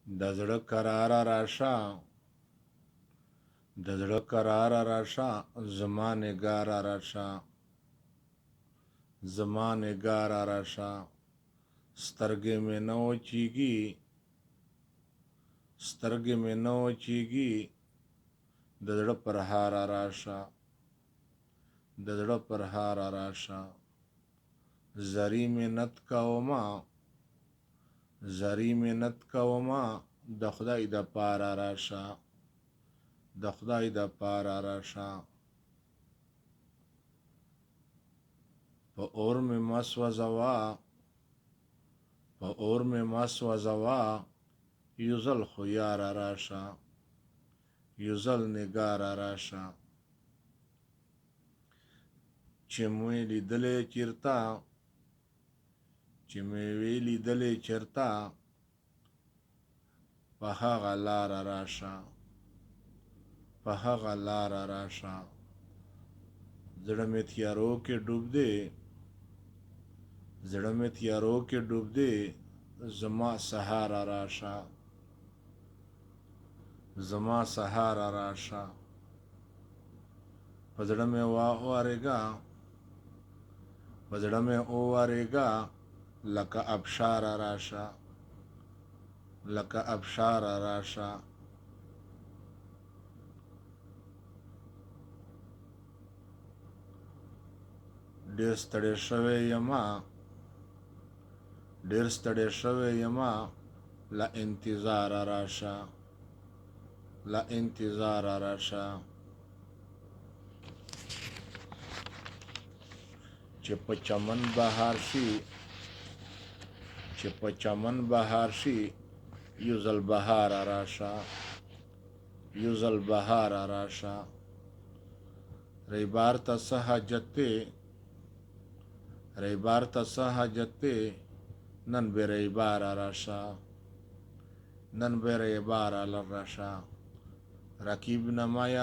د زړه کراره راشه، د زړه کراره راشه، زما نګاره راشه، زما نګاره راشه. سترګې مې نه وچیږي، سترګې مې نه وچیږي، د زړه پر هاره راشه، د زړه پر هاره راشه. زری منت کوما، زری منت کوما، د خدای د پاره راشه، د خدای د پاره راشه. په اور مې مسوځوا، په اور مې مسوځوا، یو ځل خو یاره راشه، یو ځل نګاره راشه. چې مې لیدلې چېرته، چې مې وی لیدلې چېرته، په هغه لاره راشه، په هغه لاره راشه. زړه مې تیارو کې ډوب دی، زړه مې تیارو کې ډوب دی، زما سهاره راشه، زما سهاره راشه. په زړه مې واورېږه، په زړه مې واورېږه، لکه ابشاره راشه، لکه ابشاره راشه. ډېر ستړی شوی یمه، ډېر ستړی شوی یمه، له انتظاره راشه، له انتظاره راشه. چې په چمن بهار شي، چې په چمن بهار شي، یو ځل بهاره راشه، یو ځل بهاره راشه. ریبار ته څه حاجت دی، ریبار ته څه حاجت دی، نن به ریباره راشه، نن به ریباره راشه. رقیب نمایا